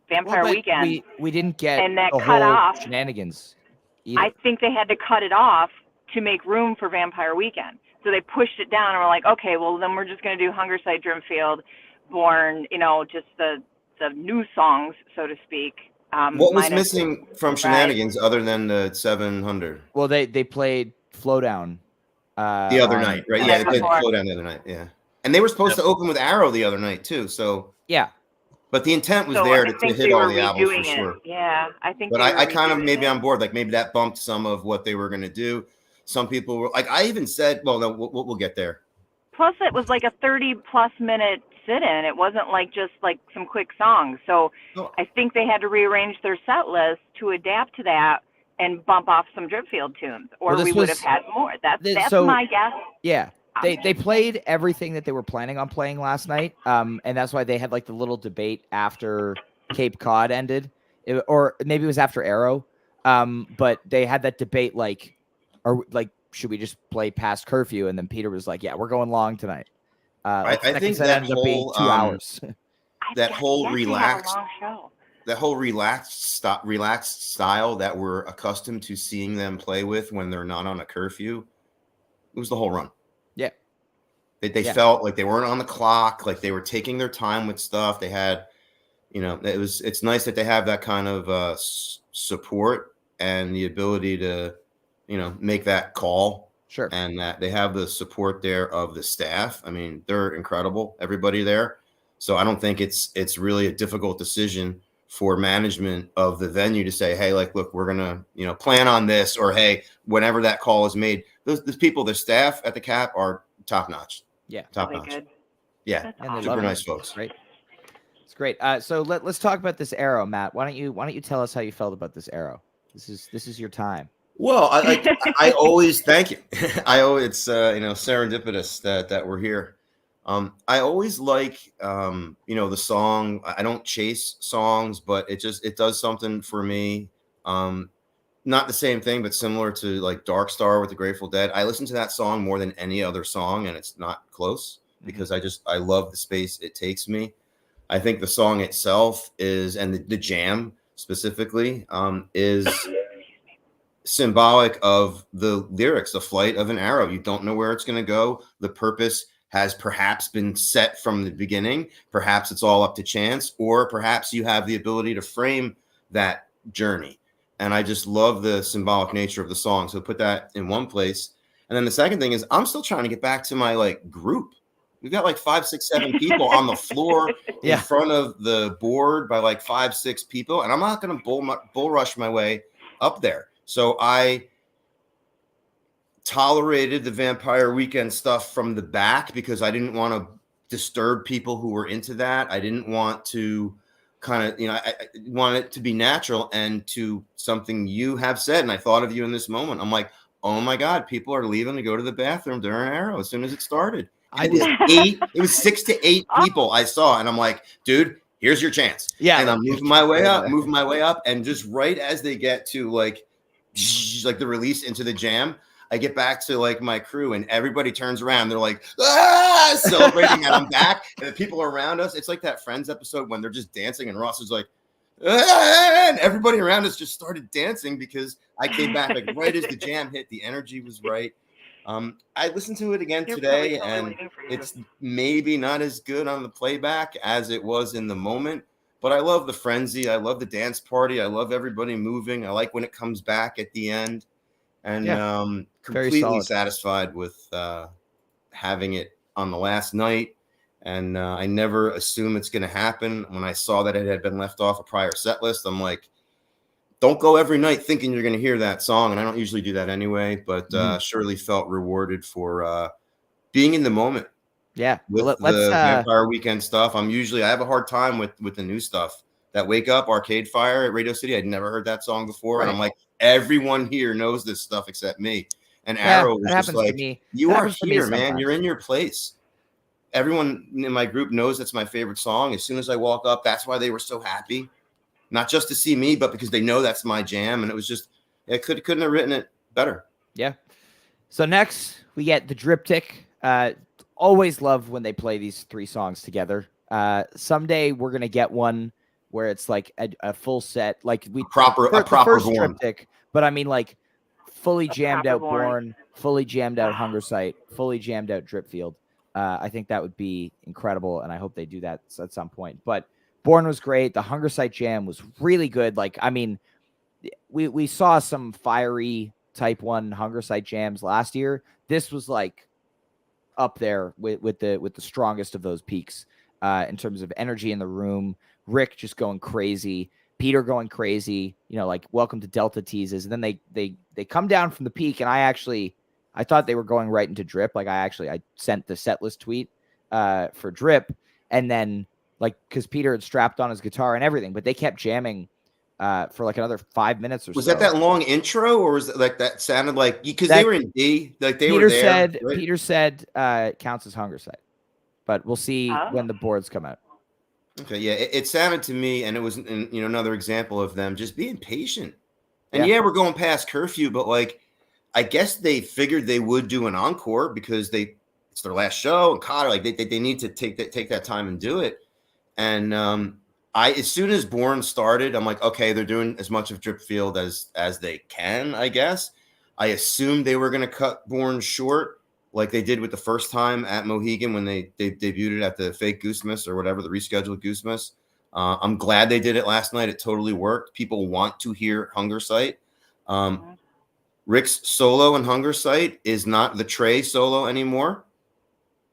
Vampire Weekend." We didn't get and that the cut whole off Shenanigans either. I think they had to cut it off to make room for Vampire Weekend. So they pushed it down and were like, okay, well then we're just going to do Hungersite, Dripfield, Born, just the new songs, so to speak. What was missing from Shenanigans other than the 700? Well, they played Flowdown the other night, right? Yeah, they played Flowdown the other night. Yeah, and they were supposed to open with Arrow the other night too. So yeah, but the intent was there to hit all the albums for sure. Yeah, I think. But I kind of maybe on board. Like maybe that bumped some of what they were going to do. Some people were like, I even said, well, no, we'll get there. Plus, it was like a 30+ minute sit-in. It wasn't like just like some quick songs. So I think they had to rearrange their set list to adapt to that and bump off some Dripfield tunes, or we would have had more. That's my guess. Yeah. They played everything that they were planning on playing last night, and that's why they had like the little debate after Cape Cod ended, or maybe it was after Arrow. But they had that debate like, should we just play past curfew? And then Peter was like, "Yeah, we're going long tonight." I think that ended up being 2 hours. That whole relaxed style that we're accustomed to seeing them play with when they're not on a curfew, it was the whole run. Yeah. They felt like they weren't on the clock, like they were taking their time with stuff. They had, it's nice that they have that kind of support and the ability to, make that call. Sure. And that they have the support there of the staff. I mean, they're incredible, everybody there. So I don't think it's really a difficult decision for management of the venue to say, hey, like, look, we're going to, plan on this, or, hey, whenever that call is made, those people, the staff at the Cap are top notch. Yeah. Top notch. Good. Yeah. Super nice folks. Right. It's great. So let's talk about this Arrow, Matt. Why don't you tell us how you felt about this Arrow? This is your time. Well, I always thank you. It's serendipitous that we're here. I always like the song. I don't chase songs, but it does something for me. not the same thing, but similar to like Dark Star with the Grateful Dead. I listen to that song more than any other song, and it's not close because I love the space it takes me. I think the song itself is, and the jam specifically, is symbolic of the lyrics, the flight of an arrow. You don't know where it's going to go. The purpose has perhaps been set from the beginning. Perhaps it's all up to chance, or perhaps you have the ability to frame that journey. And I just love the symbolic nature of the song. So put that in one place. And then the second thing is I'm still trying to get back to my like group. We've got like 5, 6, 7 people on the floor in front of the board by like 5, 6 people. And I'm not going to bull rush my way up there. So I tolerated the Vampire Weekend stuff from the back because I didn't want to disturb people who were into that. I didn't want to kind of, I want it to be natural and to something you have said. And I thought of you in this moment. I'm like, oh my God, people are leaving to go to the bathroom during Arrow as soon as it started. It was 6 to 8 people I saw. And I'm like, dude, here's your chance. Yeah. And I'm moving my way up. And just right as they get to like the release into the jam, I get back to like my crew and everybody turns around. They're like, celebrating that I'm back. And the people around us, it's like that Friends episode when they're just dancing and Ross is like, and everybody around us just started dancing because I came back like right as the jam hit. The energy was right. I listened to it again today and it's maybe not as good on the playback as it was in the moment, but I love the frenzy. I love the dance party. I love everybody moving. I like when it comes back at the end. And completely satisfied with having it on the last night. And I never assume it's going to happen. When I saw that it had been left off a prior set list, I'm like, don't go every night thinking you're going to hear that song. And I don't usually do that anyway, but surely felt rewarded for being in the moment. Yeah. With the Vampire Weekend stuff. I have a hard time with the new stuff. That Wake Up Arcade Fire at Radio City. I'd never heard that song before. Right. And I'm like, everyone here knows this stuff except me. And Arrow was just like, you are here, man. You're in your place. Everyone in my group knows that's my favorite song. As soon as I walk up, that's why they were so happy. Not just to see me, but because they know that's my jam. And it was just, couldn't have written it better. Yeah. So next we get the Driptych. Always love when they play these 3 songs together. Someday we're going to get one where it's like a full set, like a proper Driptych, but I mean like fully jammed out Born, fully jammed out Hunger Site, fully jammed out Dripfield. I think that would be incredible, and I hope they do that at some point. But Born was great. The Hunger Site jam was really good. Like, I mean, we saw some fiery Type 1 Hunger Site jams last year. This was like up there with the strongest of those peaks in terms of energy in the room. Rick just going crazy, Peter going crazy, like Welcome to Delta teases. And then they come down from the peak. And I thought they were going right into Drip. Like I sent the setlist tweet for Drip. And then like, cause Peter had strapped on his guitar and everything, but they kept jamming for like another 5 minutes or so. Was that long intro or was it like that sounded like, because they were in D, like they were there. Peter said counts as Hunger Site, but we'll see when the boards come out. Okay, yeah, it sounded to me, and it was another example of them just being patient. And we're going past curfew, but like, I guess they figured they would do an encore because it's their last show, and Cotter, like they need to take that time and do it. And as soon as Born started, I'm like, okay, they're doing as much of Dripfield as they can, I guess. I assumed they were going to cut Born short, like they did with the first time at Mohegan when they debuted it at the fake Goosemas or whatever, the rescheduled Goosemas. I'm glad they did it last night. It totally worked. People want to hear Hunger Site. Rick's solo in Hunger Site is not the Trey solo anymore.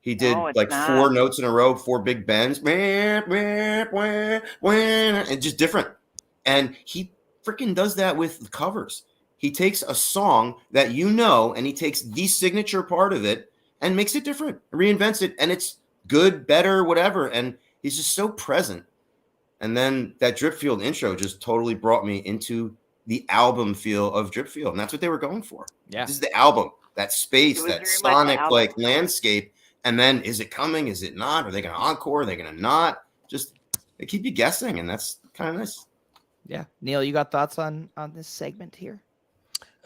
He did 4 notes in a row, 4 big bends, and just different. And he freaking does that with the covers. He takes a song that and he takes the signature part of it and makes it different, reinvents it, and it's good, better, whatever. And he's just so present. And then that Dripfield intro just totally brought me into the album feel of Dripfield, and that's what they were going for. Yeah, this is the album, that space, that sonic like landscape. And then, is it coming? Is it not? Are they going to encore? Are they going to not? Just they keep you guessing, and that's kind of nice. Yeah, Neil, you got thoughts on this segment here?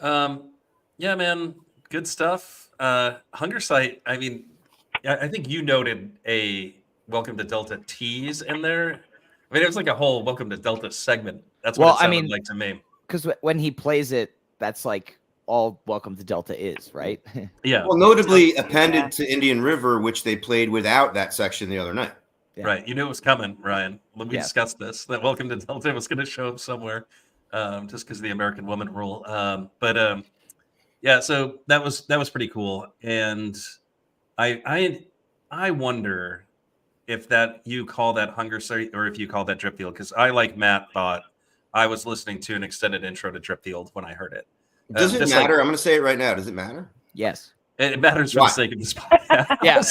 Yeah, man, good stuff. Hunger Site. I mean, I think you noted a Welcome to Delta tease in there. I mean, it was like a whole Welcome to Delta segment. That's what Well, it I sounded mean, like to me. because when he plays it, that's like all Welcome to Delta is, right? Yeah. Well, So, notably appended to Indian River, which they played without that section the other night. Yeah. right. You knew it was coming, Ryan. When we Yeah. discussed this, that Welcome to Delta was going to show up somewhere, just because of the American woman rule. Yeah. So that was pretty cool, and I wonder if that you call that Hunger Site or if you call that Drip Field, because I, like Matt, thought I was listening to an extended intro to Drip Field when I heard it. Does it Just matter? I'm going to say it right now. Does it matter? Yes. it matters for Why? the sake of this podcast. Yeah.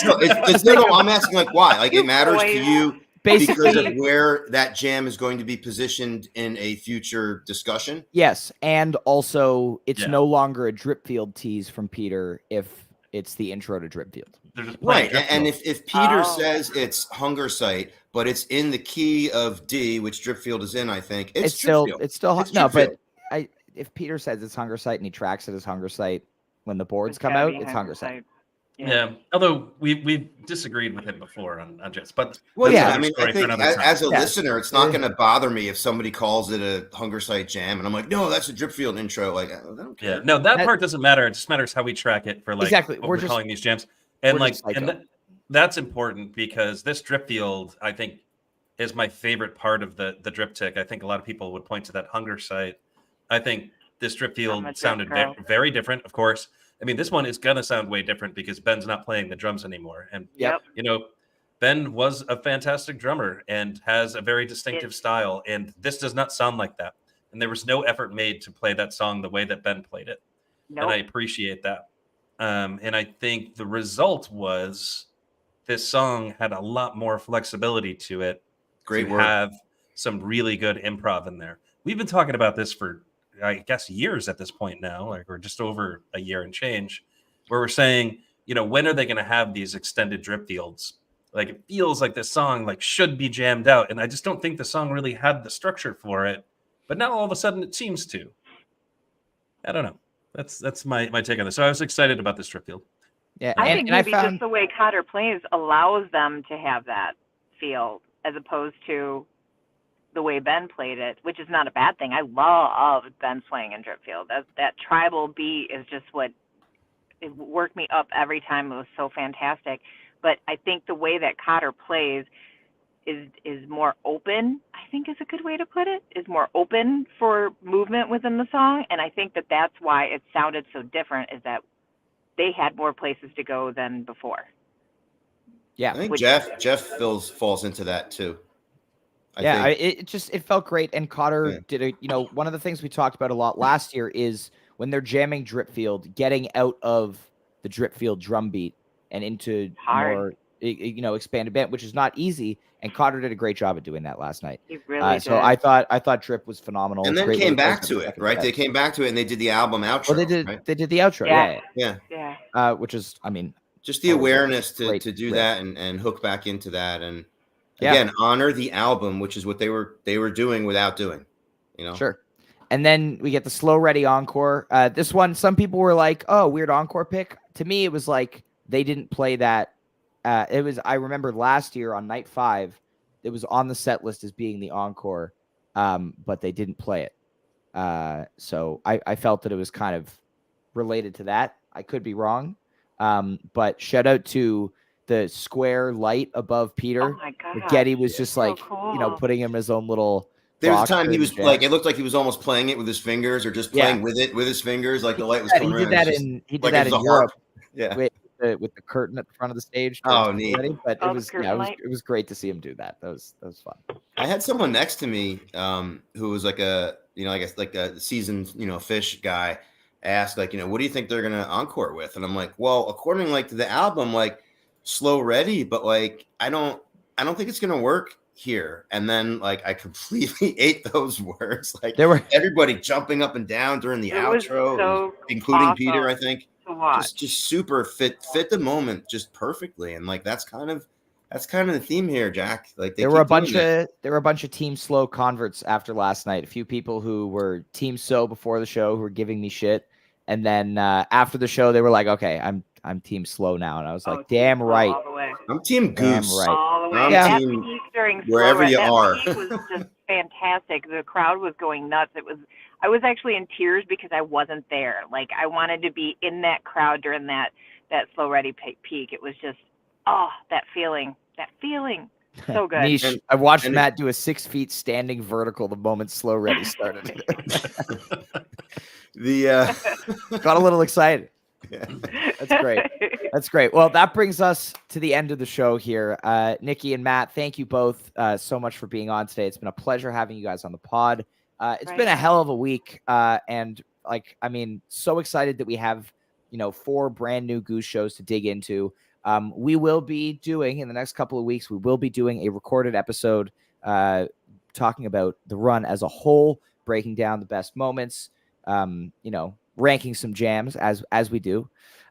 No, I'm asking like why? Like it matters to boys. you because of Basically, where that jam is going to be positioned in a future discussion. yes. And also, it's Yeah. no longer a Drip Field tease from Peter if it's the intro to Drip Field. They're just playing Right. Drip And Field. if Peter Oh. says it's Hunger Site, but it's in the key of D, which Dripfield is in, I think It's Drip still Field. it's still It's no, Drip but if Peter says it's Hunger Site and he tracks it as Hunger Site when the boards It's come gotta out, be it's Hunger Site. Yeah. Although we've disagreed with him before on just, but Well, that's yeah, another I mean, story I for think another time. as a Yeah. listener, it's not going to bother me if somebody calls it a Hunger Site jam, and I'm like, no, that's a Dripfield intro. Like, I don't care. Yeah, no, that That- part doesn't matter. It just matters how we track it for like Exactly. what We're we're just- calling these jams, and we're like, just psycho. that's important because this drip field, I think, is my favorite part of the drip tick. I think a lot of people would point to that Hunger Site. I think this drip I'm a field drip sounded girl. very different, of course. I mean, this one is gonna sound way different because Ben's not playing the drums anymore, and Yep. you know, Ben was a fantastic drummer and has a very distinctive style, and this does not sound like that. And there was no effort made to play that song the way that Ben played it, Nope. and I appreciate that. And I think the result was this song had a lot more flexibility to it. Great to work. have some really good improv in there. We've been talking about this for, I guess, years at this point now, like we're just over a year and change, where we're saying, when are they going to have these extended drip fields? Like it feels like this song like should be jammed out, and I just don't think the song really had the structure for it. But now all of a sudden it seems to. I don't know. That's my take on this. So I was excited about this drip field. Yeah, I and, think and I maybe found just the way Cotter plays allows them to have that feel as opposed to the way Ben played it, which is not a bad thing. I love Ben playing in Dripfield. That tribal beat is just what it worked me up every time. It was so fantastic. But I think the way that Cotter plays is more open, I think is a good way to put it, is more open for movement within the song. And I think that that's why it sounded so different, is that they had more places to go than before. yeah, I think Which- Jeff falls into that too. I think. it felt great. And Cotter Yeah. did one of the things we talked about a lot last year is when they're jamming Dripfield, getting out of the Dripfield drum beat and into Hard. more expanded band, which is not easy. And Cotter did a great job at doing that last night. He really did. So I thought Drip was phenomenal. And then Great way came to close back out to the it, second right? set. They came back to it and they did the album outro. Well, they did. Right? They did the outro. Yeah. Yeah. Yeah. Which is, I mean, Just the Oh, awareness great to do riff. that and hook back into that, and Yeah. again honor the album, which is what they were doing without doing. Sure. And then we get the Slow Ready encore. This one, some people were like, "Oh, weird encore pick." To me, it was like they didn't play that. I remember last year on night 5, it was on the set list as being the encore, but they didn't play it. So I felt that it was kind of related to that. I could be wrong. But shout out to the square light above Peter. Oh my God. Getty was just So like, cool. putting him in his own little. There was a box time he during was the jam. like, it looked like he was almost playing it with his fingers, or just playing with it with his fingers, like the light was He coming did around. that It's just in like that it in was a harp. Europe Yeah. with the curtain at the front of the stage. Oh, for neat. Ready, but Oh, it the was curtain light. it was great to see him do that. That was fun. I had someone next to me who was like a seasoned fish guy, asked like, what do you think they're gonna encore with? And I'm like, well, according to the album, like Slow Ready, but like I don't think it's gonna work here. And then like I completely ate those words. Like There were everybody jumping up and down during the It was outro, so including awesome Peter, I think. to watch. Just super fit the moment just perfectly. And like that's kind of the theme here, Jack. Like there were a bunch of Team Slow converts after last night. A few people who were Team So before the show who were giving me shit, And then after the show, they were like, "Okay, I'm team slow now," and I was like, "Damn Slow right, all the way. I'm Team damn Goose. right." All the way. I'm Yeah. That team peak during wherever Slow Red, you that are. peak was just fantastic. The crowd was going nuts. I was actually in tears because I wasn't there. Like I wanted to be in that crowd during that Slow Ready peak. It was just, that feeling. So good. Niche. I watched and it- Matt do a 6 feet standing vertical the moment Slow Ready started. Got a little excited. That's great. That's great. Well, that brings us to the end of the show here. Nikki and Matt, thank you both so much for being on today. It's been a pleasure having you guys on the pod. It's been a hell of a week. And so excited that we have, 4 brand new Goose shows to dig into. We will be doing in the next couple of weeks, we will be doing a recorded episode talking about the run as a whole, breaking down the best moments, ranking some jams as we do.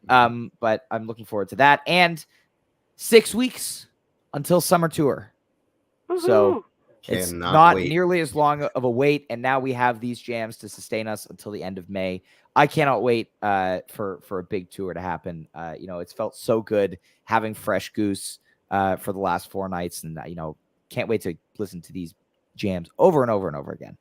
But I'm looking forward to that. And 6 weeks until summer tour. So it's Cannot not wait. nearly as long of a wait. And now we have these jams to sustain us until the end of May. I cannot wait for a big tour to happen. It's felt so good having fresh Goose for the last 4 nights. And, can't wait to listen to these jams over and over and over again.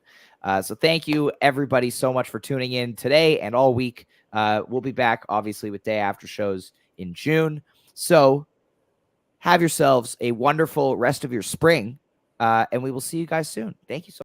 So thank you, everybody, so much for tuning in today and all week. We'll be back, obviously, with day after shows in June. So have yourselves a wonderful rest of your spring, and we will see you guys soon. Thank you so much.